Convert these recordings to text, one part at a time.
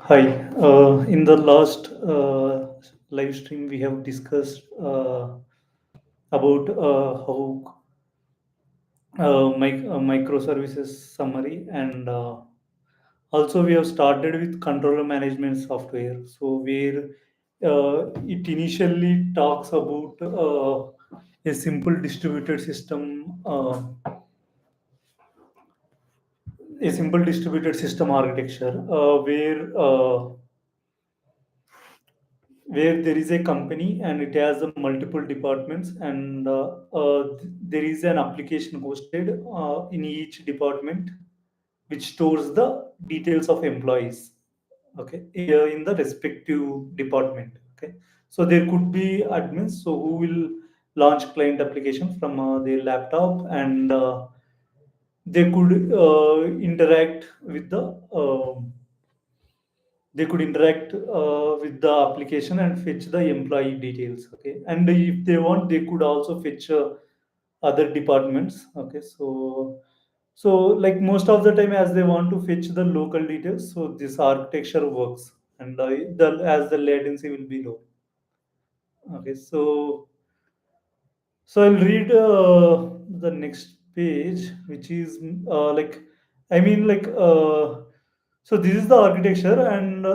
Hi. In the last live stream, we have discussed about how microservices summary, and also we have started with controller management software. So where it initially talks about a simple distributed system, architecture, where there is a company and it has multiple departments, and there is an application hosted in each department, which stores the details of employees, okay, in the respective department. Okay, so there could be admins, so who will launch client application from their laptop, and they could interact with the they could interact with the application and fetch the employee details. Okay, and if they want, they could also fetch other departments. Okay, so like most of the time, as they want to fetch the local details, so this architecture works, and as the latency will be low. Okay, so I'll read the next page, which is like, I mean, like, so this is the architecture, and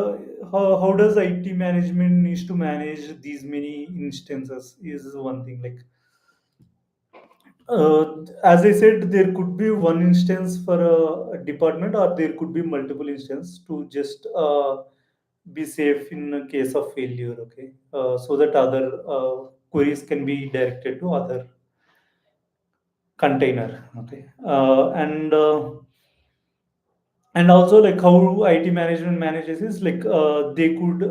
how does IT management needs to manage these many instances is one thing. Like, as I said, there could be one instance for a department, or there could be multiple instances to just be safe in case of failure. Okay, so that other queries can be directed to other container. Okay, and also, like, how IT management manages is like, they could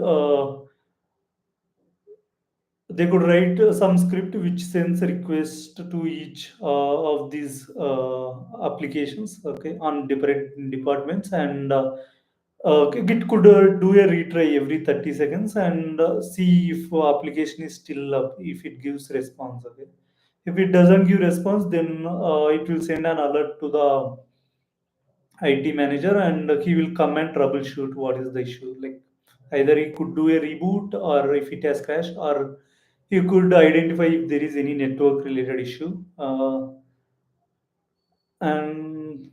write some script which sends a request to each of these applications, okay, on different departments, and it could do a retry every 30 seconds, and see if application is still up, if it gives response. Okay, if it doesn't give response, then it will send an alert to the IT manager, and he will come and troubleshoot what is the issue. Like, either he could do a reboot, or if it has crashed, or he could identify if there is any network related issue. And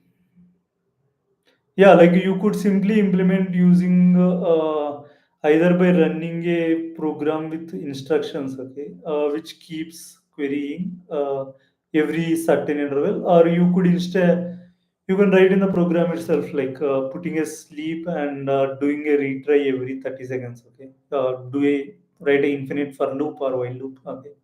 yeah, like, you could simply implement using either by running a program with instructions, okay, which keeps querying every certain interval, or you could instead, you can write in the program itself, like putting a sleep, and doing a retry every 30 seconds. Okay, do a write a infinite for loop or while loop. Okay.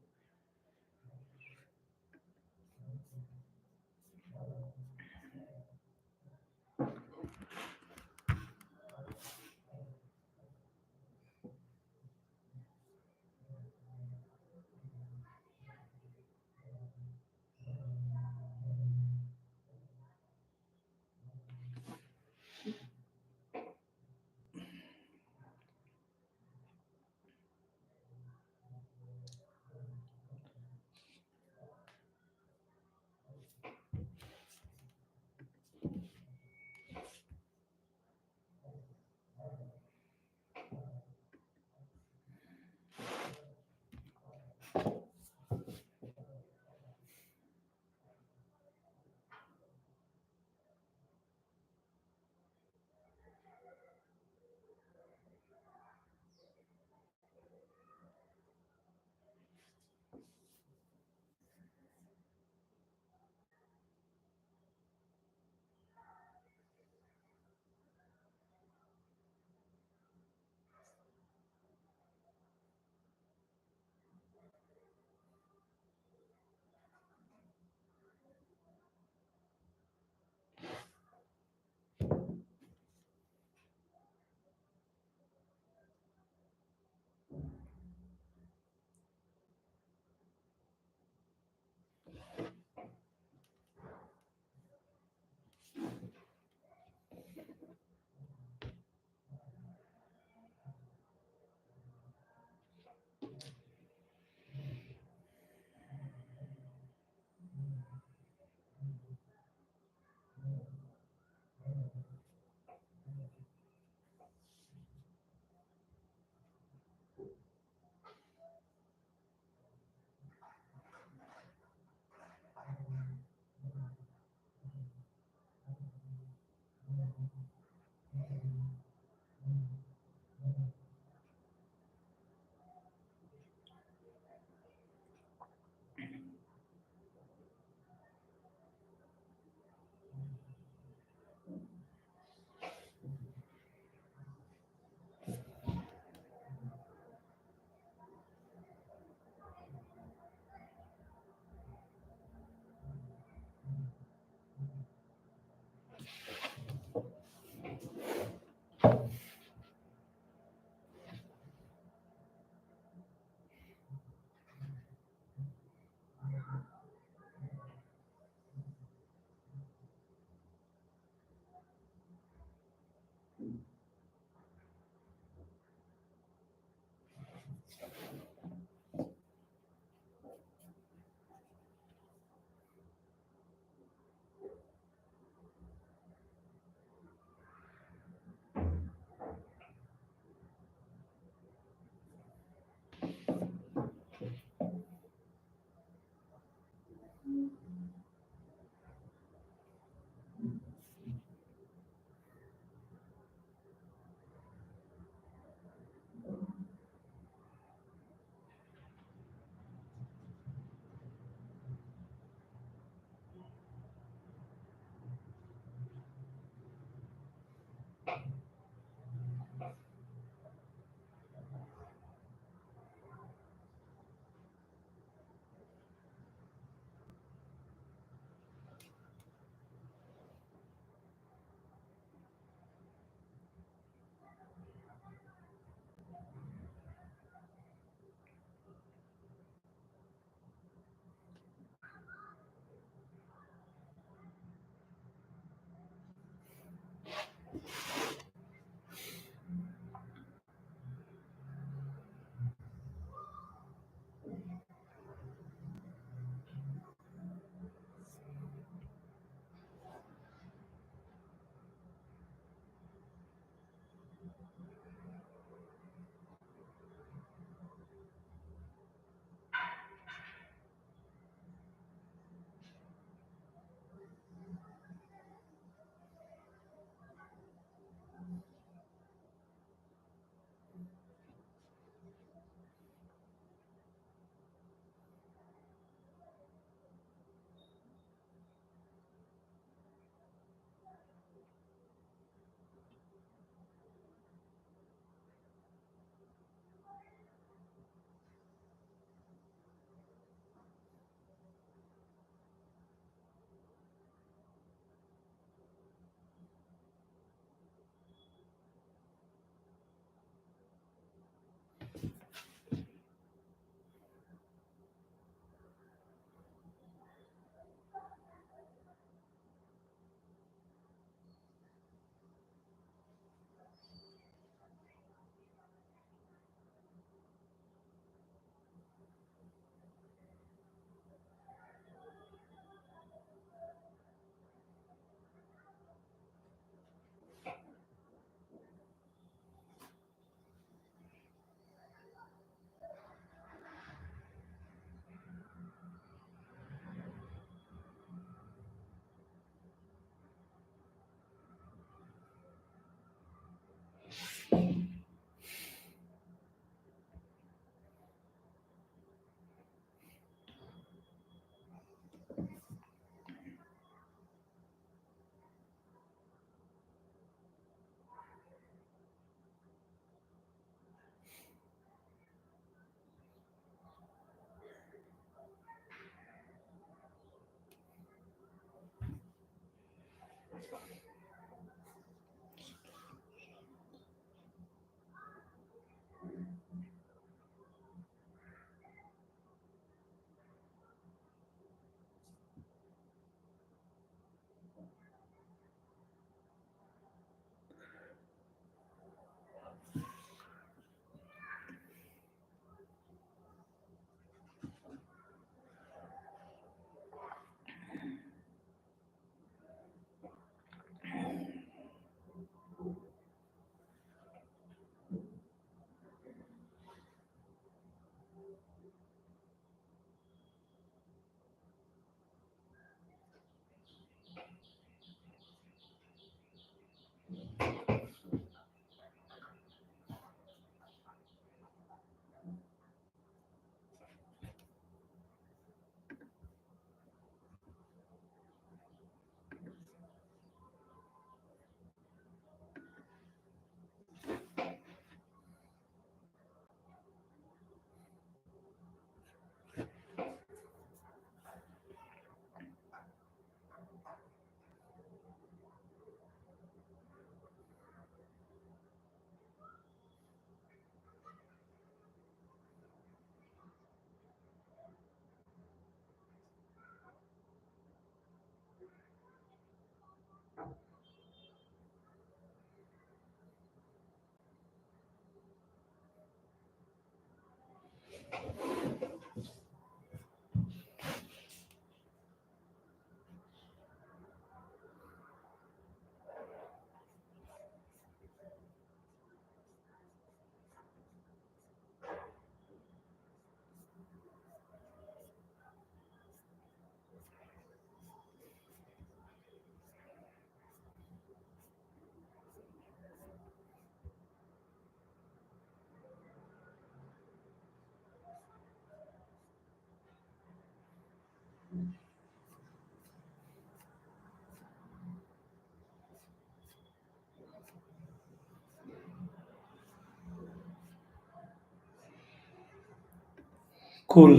Cool.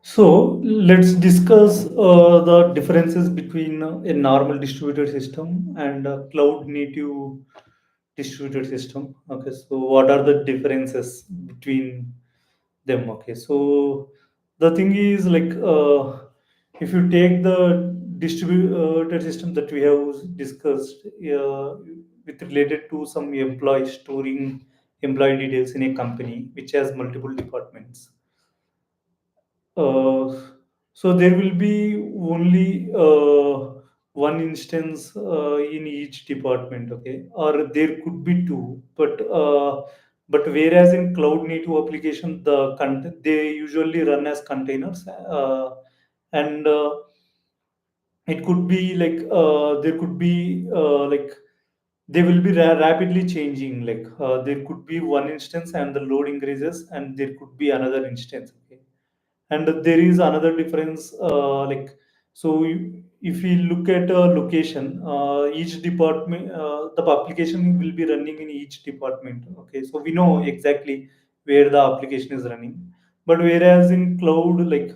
So let's discuss the differences between a normal distributed system and a cloud native distributed system. Okay, so what are the differences between them? Okay, so the thing is like if you take the distributed system that we have discussed with related to some employee storing employee details in a company which has multiple departments, uh, so there will be only one instance in each department, okay? Or there could be two, but whereas in cloud native application, they usually run as containers, and it could be like there could be like they will be rapidly changing. Like there could be one instance and the load increases, and there could be another instance, okay? And there is another difference like if we look at a location, each department, the application will be running in each department, okay? So we know exactly where the application is running, but whereas in cloud, like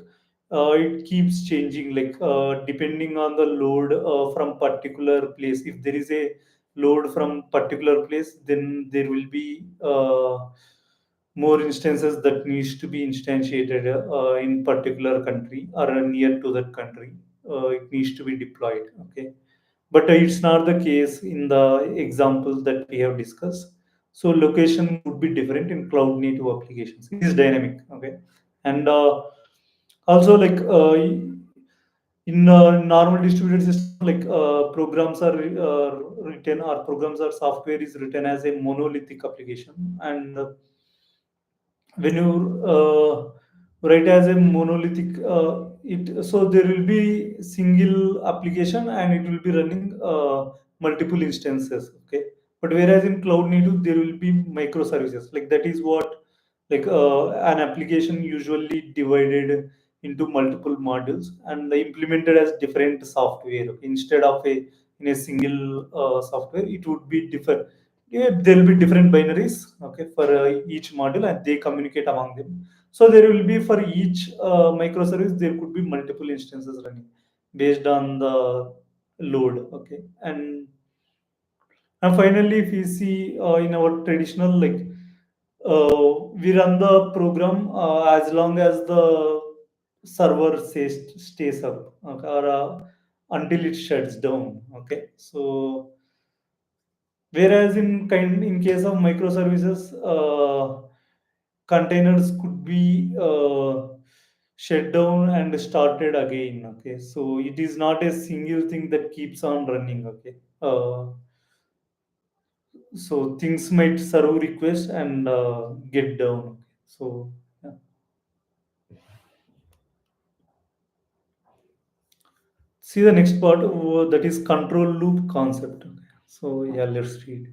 it keeps changing, like depending on the load from particular place. If there is a load from particular place, then there will be more instances that needs to be instantiated in particular country or near to that country. It needs to be deployed, okay? But it's not the case in the example that we have discussed. So location would be different in cloud native applications. It is dynamic, okay? And also like in normal distributed system, like programs are written, or programs or software is written as a monolithic application. And when you write as a monolithic, it so there will be single application and it will be running multiple instances, okay? But whereas in cloud native there will be microservices, like that is what, like an application usually divided into multiple modules and implemented as different software, okay? Instead of a in a single software, it would be different. yeah, there'll be different binaries, okay, for each module, and they communicate among them. So there will be, for each microservice, there could be multiple instances running based on the load, okay. And finally, if you see in our traditional, like, we run the program as long as the server stays up, okay, or until it shuts down, okay. So whereas in case of microservices, containers could be shut down and started again. Okay, so it is not a single thing that keeps on running. Okay, so things might serve request and get down. Okay. So yeah. See the next part, that is control loop concept. Okay. So yeah, let's read.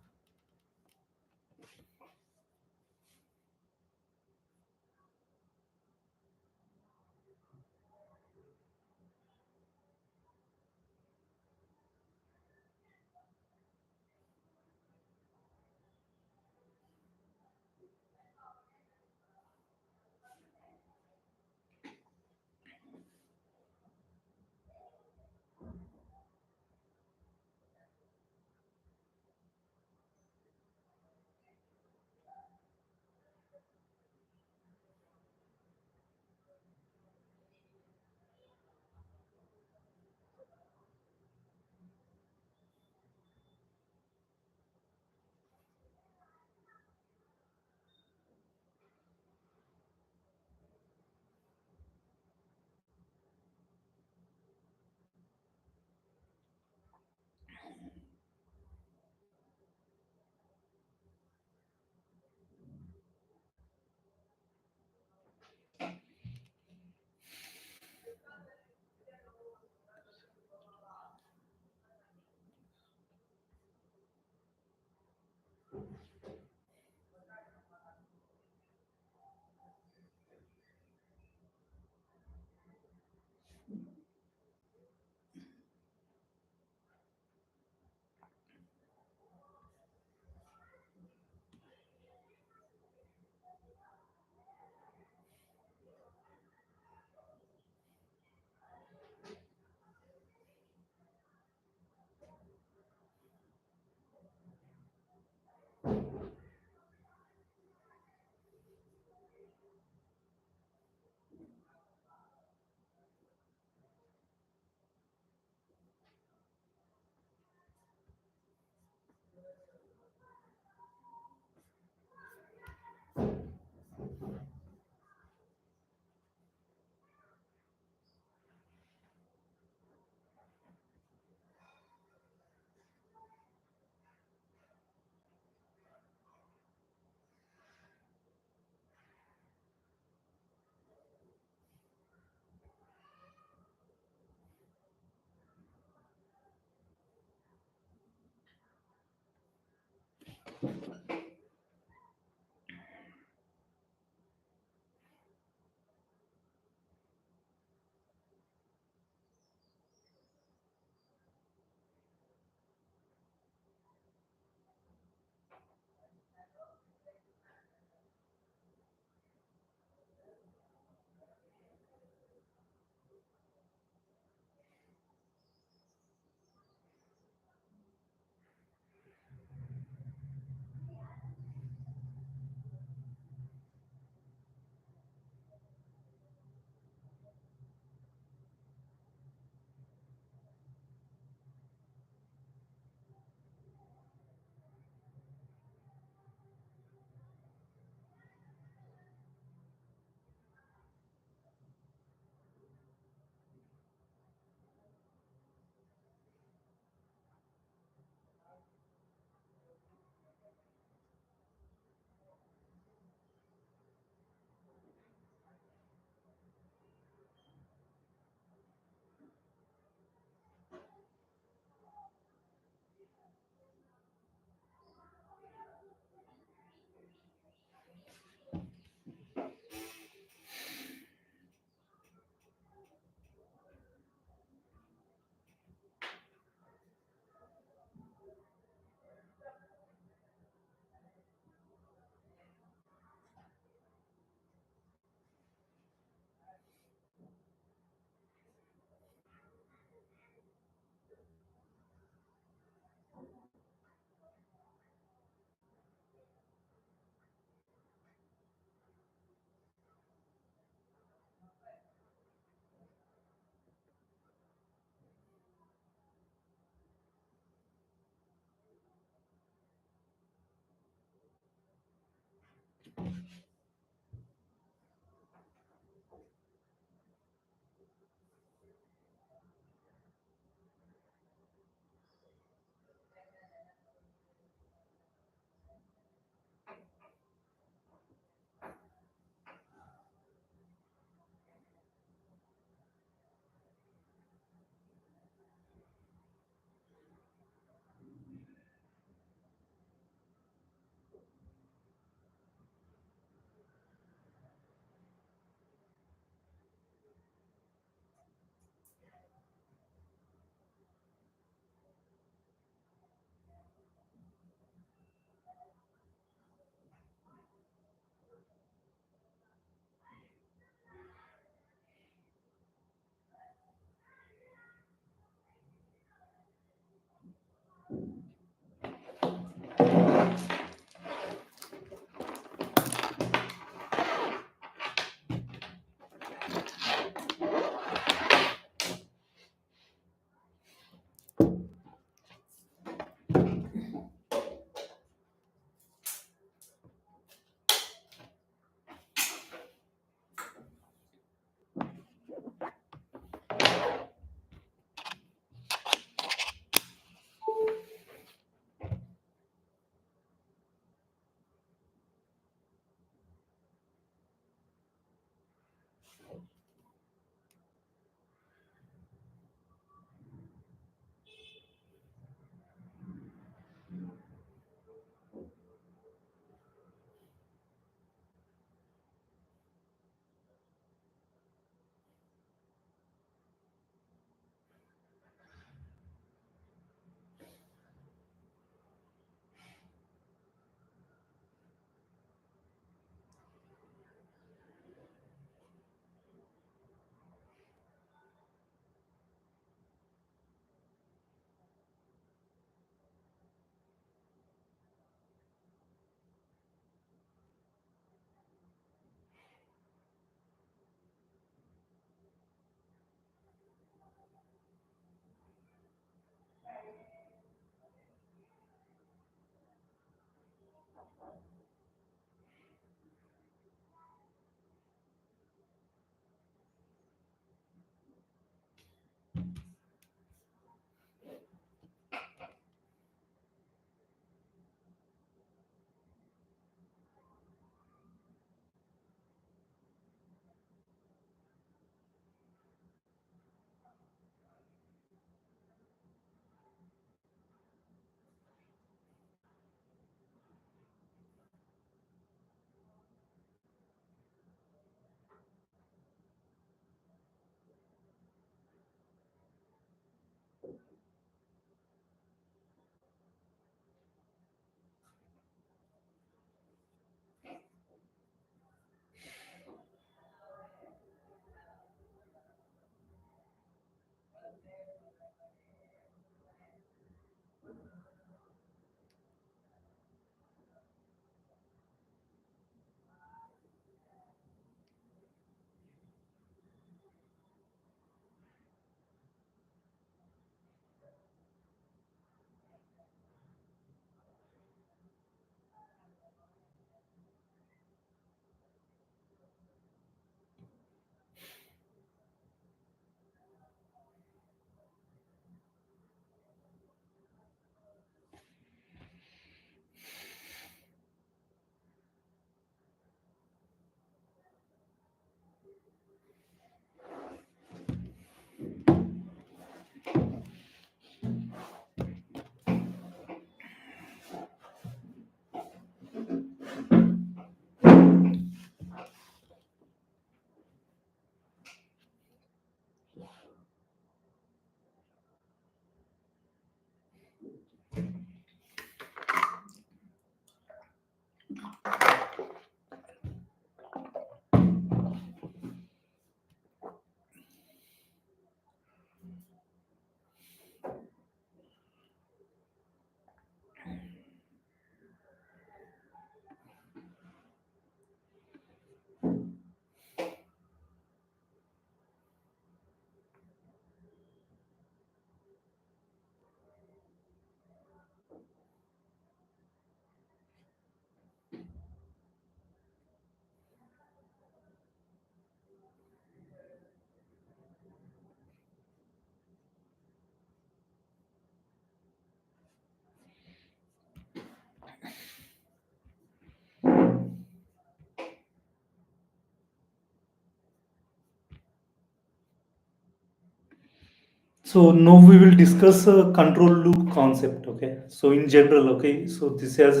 So now we will discuss a control loop concept. Okay. So in general, okay. So this has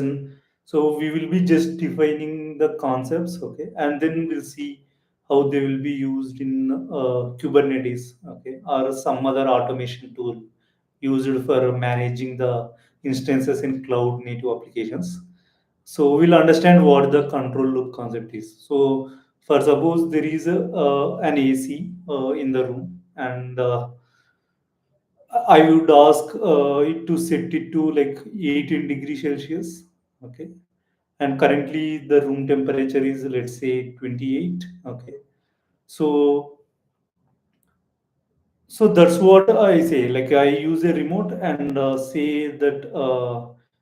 so we will be just defining the concepts. Okay, and then we'll see how they will be used in Kubernetes. Okay, or some other automation tool used for managing the instances in cloud native applications. So we'll understand what the control loop concept is. So for suppose there is an AC in the room, and I would ask it to set it to like 18 degrees Celsius. Okay. And currently the room temperature is, let's say, 28. Okay. So, so that's what I say. Like I use a remote and say that,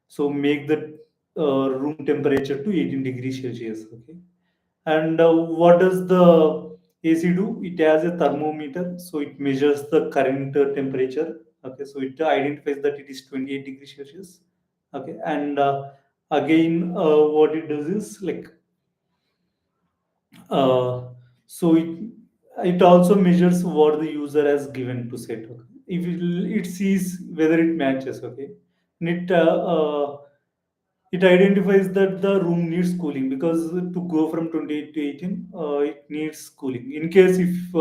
so make the room temperature to 18 degrees Celsius. Okay. And what does the AC do? It has a thermometer, so it measures the current temperature. Okay, so it identifies that it is 28 degrees Celsius. Okay, and again, what it does is like, uh, so it also measures what the user has given to set. Okay. If it sees whether it matches. Okay, and it identifies that the room needs cooling because to go from 28 to 18, it needs cooling. In case if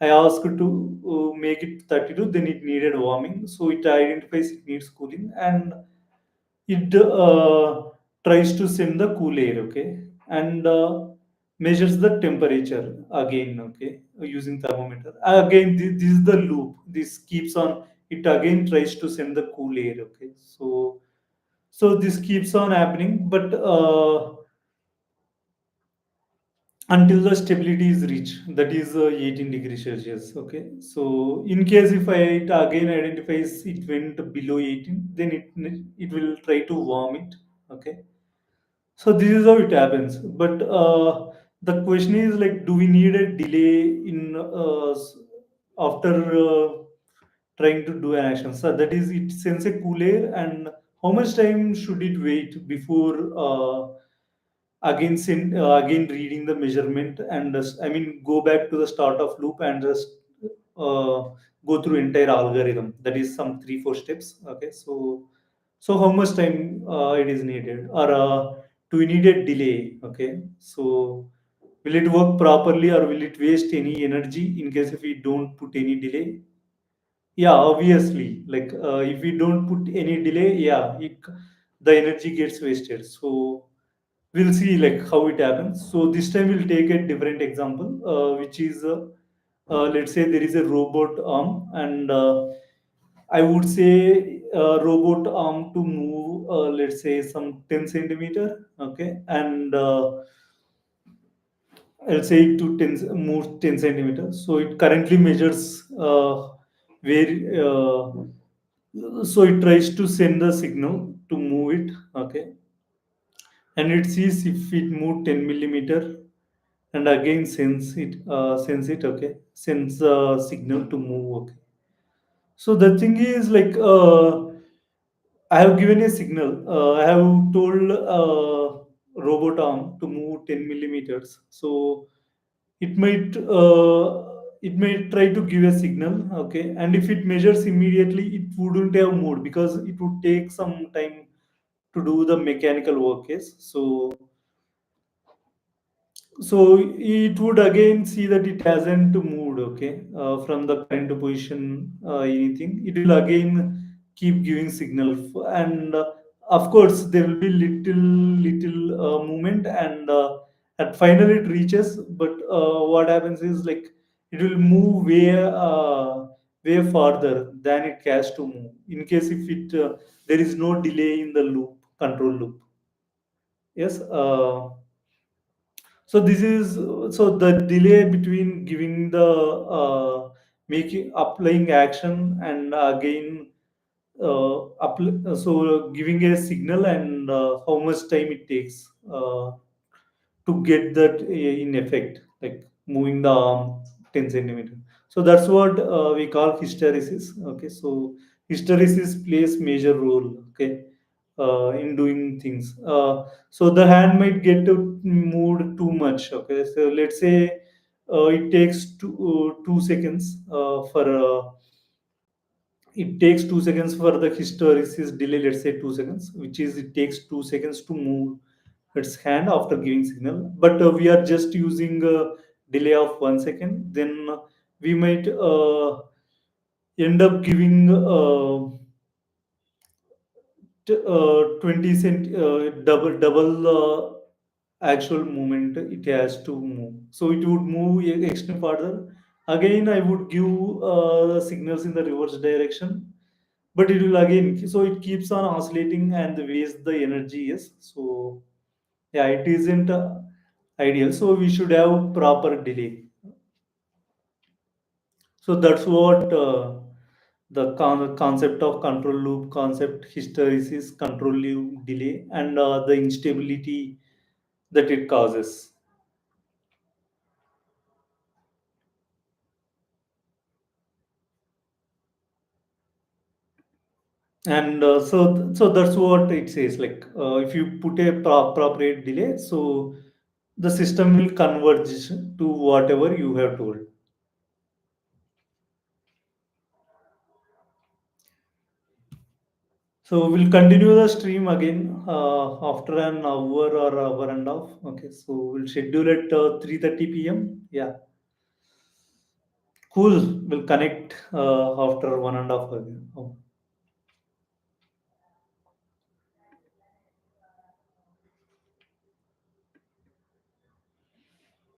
I ask to make it 32, then it needed warming. So it identifies it needs cooling and it tries to send the cool air, okay, and measures the temperature again, okay, using thermometer. Again, this is the loop. This keeps on. It again tries to send the cool air, okay. So this keeps on happening, but until the stability is reached, that is 18 degrees Celsius. Okay. So in case if it again identifies it went below 18, then it will try to warm it. Okay. So this is how it happens. But the question is like, do we need a delay in after trying to do an action? So that is, it sends a cool air, and how much time should it wait before again reading the measurement and I mean go back to the start of loop and just uh, go through entire algorithm. That is some 3 4 steps. Okay. So how much time it is needed, or do we need a delay? Okay. So will it work properly or will it waste any energy in case if we don't put any delay? Yeah, obviously. Like if we don't put any delay, yeah, the energy gets wasted. So we'll see like how it happens. So this time we'll take a different example, which is let's say there is a robot arm, and I would say robot arm to move, let's say some 10 centimeter. Okay, and I'll say it to 10 move 10 centimeters. So it currently measures where. So it tries to send the signal to move it. Okay, and it sees if it moved 10 millimeter, and again sends it. Okay, sends a signal to move. Okay, so the thing is like, I have given a signal. I have told robot arm to move 10 millimeters. So it might try to give a signal. Okay, and if it measures immediately, it wouldn't have moved because it would take some time to do the mechanical work. Yes. So it would again see that it hasn't moved, okay, from the current position, anything. It will again keep giving signal, and of course there will be little movement, and at final it reaches. But what happens is like it will move way farther than it has to move. In case if it there is no delay in the loop, control loop. Yes. So this is, so the delay between giving the making applying action and again so giving a signal, and how much time it takes to get that in effect, like moving the arm 10 centimeter. So that's what we call hysteresis. Okay, so hysteresis plays major role, okay, in doing things. So the hand might get moved too much. Okay, so let's say it takes 2 seconds for it takes 2 seconds for the hysteresis delay, let's say 2 seconds, which is it takes 2 seconds to move its hand after giving signal. But we are just using a delay of 1 second, then we might end up giving 20 cent double actual movement it has to move. So it would move extreme further. Again, I would give signals in the reverse direction, but it will again, so it keeps on oscillating and the waste the energy is. So yeah, it isn't ideal. So we should have proper delay. So that's what the concept of control loop concept hysteresis, control loop delay, and the instability that it causes. And so that's what it says. Like if you put a appropriate delay, so the system will converge to whatever you have told. So we'll continue the stream again after an hour or hour and a half. Okay, so we'll schedule at 3:30 p.m. Yeah, cool. We'll connect after 1.5 hours.